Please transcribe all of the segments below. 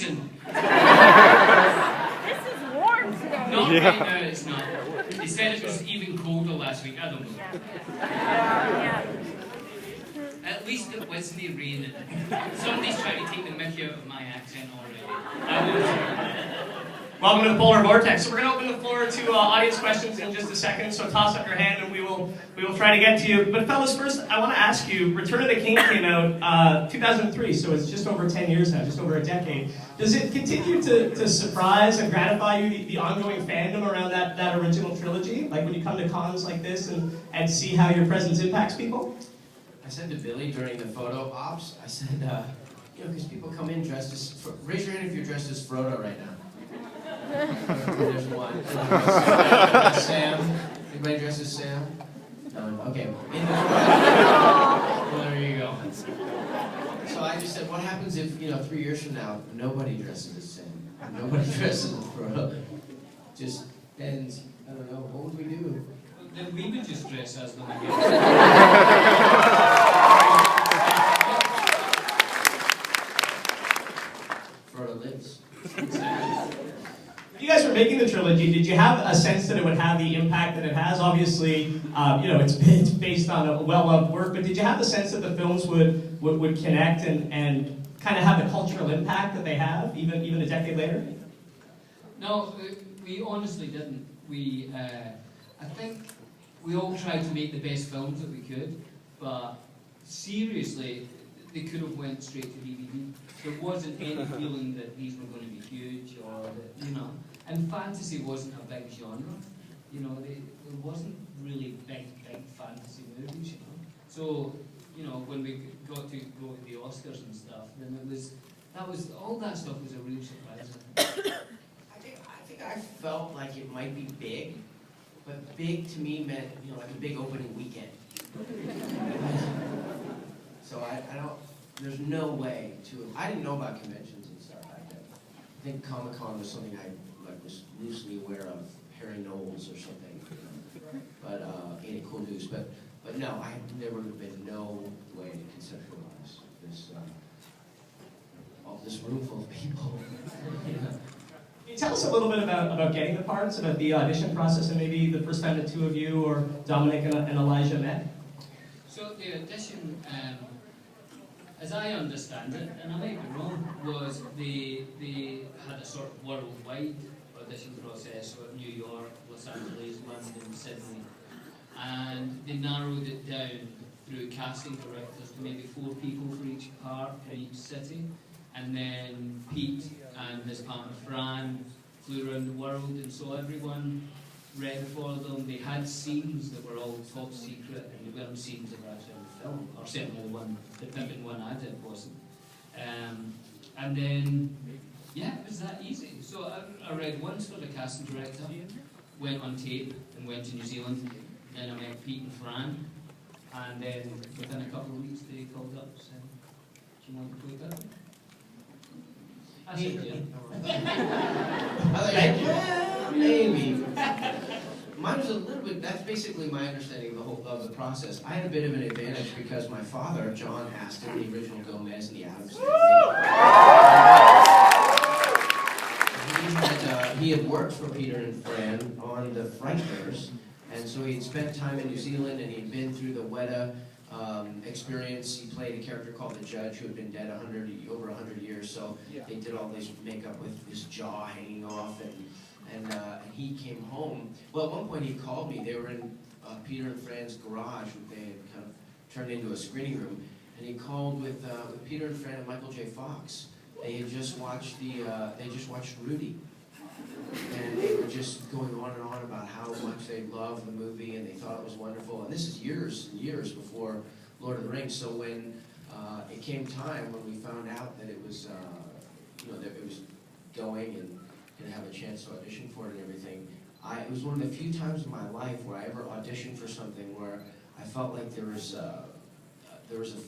Russian. This is warm today. Not right now, it's not. They said it was even colder last week. I don't know. Yeah. At least it wasn't raining. Somebody's trying to take the mickey out of my accent already. I will. Welcome to the Polar Vortex. So we're going to open the floor to audience questions in just a second. So toss up your hand and we will try to get to you. But fellas, first I want to ask you, Return of the King came out 2003, so it's just over 10 years now, just over a decade. Does it continue to surprise and gratify you, the ongoing fandom around that original trilogy? Like when you come to cons like this and see how your presence impacts people? I said to Billy during the photo ops, I said, you know, because people come in dressed as, raise your hand if you're dressed as Frodo right now. There's one. Sam. Anybody dressed as Sam? No. Okay. Well, there you go. So I just said, what happens if, 3 years from now, nobody dresses as Sam? Nobody dresses as Frodo? Just ends. I don't know. What would we do? Then we would just dress as them again. Frodo lives. You guys were making the trilogy. Did you have a sense that it would have the impact that it has? Obviously, it's based on a well-loved work, but did you have the sense that the films would connect and kind of have the cultural impact that they have, even a decade later? No, we honestly didn't. I think we all tried to make the best films that we could, but seriously, they could have went straight to DVD. There wasn't any feeling that these were going to be huge, or that, and fantasy wasn't a big genre. There wasn't really big fantasy movies, So, when we got to go to the Oscars and stuff, then all that stuff was a real surprise. I think I felt like it might be big, but big to me meant, like a big opening weekend. So I don't, there's no way I didn't know about conventions and stuff back then. I think Comic-Con was something I was loosely aware of, Harry Knowles or something, but Ain't It Cool News, but no, there would have been no way to conceptualize this room full of people. Can you tell us a little bit about getting the parts, about the audition process, and maybe the first time the two of you or Dominic and Elijah met? So the audition, as I understand it, and I might be wrong, was they had a sort of worldwide audition process, so New York, Los Angeles, London, Sydney, and they narrowed it down through casting directors to maybe 4 people for each part in each city, and then Pete and his partner Fran flew around the world and saw everyone, read for them. They had scenes that were all top secret, and they weren't scenes that were actually in the film, or certainly the pimping one I did wasn't. And then, yeah, it was that easy. So I read once for the casting director, went on tape and went to New Zealand. Then I met Pete and Fran, and then within a couple of weeks they called up and said, "Do you want to play that?" I said, yeah. Maybe. Mine was a little bit, that's basically my understanding of the process. I had a bit of an advantage because my father, John Aston, the original Gomez in the Addams Family, he had worked for Peter and Fran on the Frighteners, and so he had spent time in New Zealand, and he'd been through the Weta experience. He played a character called the Judge who had been dead over 100 years, so they did all this makeup with his jaw hanging off, and he came home. Well, at one point he called me. They were in Peter and Fran's garage, which they had kind of turned into a screening room, and he called with Peter and Fran and Michael J. Fox. They had just watched Rudy, and they were just going on and on about how much they loved the movie and they thought it was wonderful. And this is years and years before Lord of the Rings. So when it came time, when we found out that it was, that it was going and going to have a chance to audition for it and everything, it was one of the few times in my life where I ever auditioned for something where I felt like there was a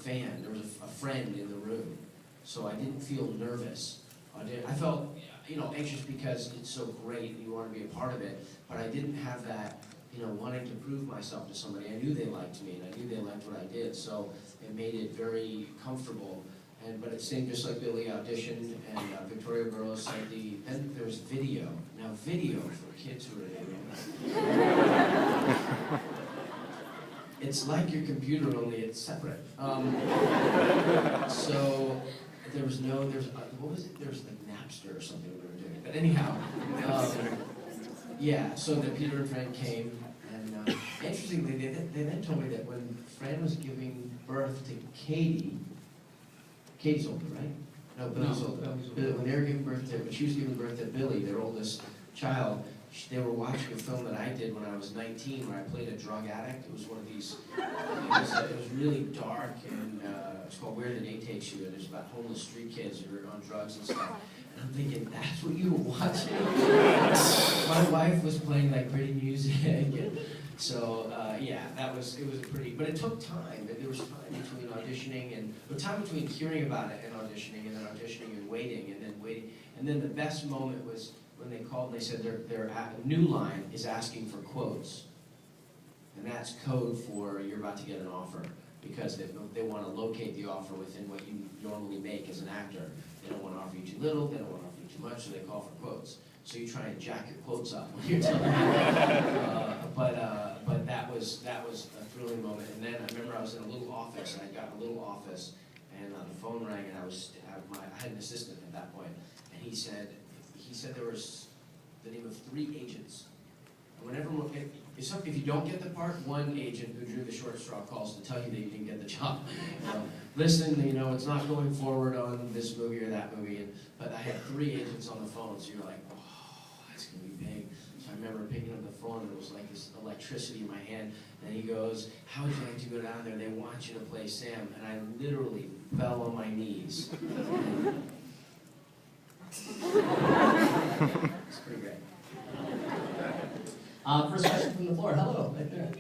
fan, there was a friend in the room. So I didn't feel nervous. I felt, anxious because it's so great and you want to be a part of it, but I didn't have that, wanting to prove myself to somebody. I knew they liked me and I knew they liked what I did, so it made it very comfortable. but it seemed just like Billy auditioned, and Victoria Burrows said then there was video. Now video for kids who are in it's like your computer, only it's separate. So there was what was it? There was like Napster or something we were doing. But anyhow, yeah. So the Peter and Fran came, and interestingly, they then told me that when Fran was giving birth to Katie's older, right? No, Billy's older. When they were giving birth to, when she was giving birth to Billy, their oldest child, they were watching a film that I did when I was 19, where I played a drug addict. It was one of these, it was really dark, and it's called Where the Day Takes You, and it's about homeless street kids who are on drugs and stuff. And I'm thinking, that's what you were watching? My wife was playing like pretty music, and so yeah, it was a pretty, but it took time. There was time between auditioning and, time between hearing about it and auditioning, and then auditioning and waiting, and then the best moment was when they called and they said their New Line is asking for quotes. And that's code for you're about to get an offer, because they want to locate the offer within what you normally make as an actor. They don't want to offer you too little, they don't want to offer you too much, so they call for quotes. So you try and jack your quotes up when you're telling but that was a thrilling moment. And then I remember I was in a little office, and I got in a little office, and the phone rang, and I had an assistant at that point, and he said there was the name of 3 agents. And whenever, if you don't get the part, one agent who drew the short straw calls to tell you that you didn't get the job. Listen, it's not going forward on this movie or that movie. But I had 3 agents on the phone, so you're like, oh, that's going to be big. So I remember picking up the phone, and it was like this electricity in my hand. And he goes, how would you like to go down there? They want you to play Sam. And I literally fell on my knees. It's pretty great. First question from the floor. Hello, right there.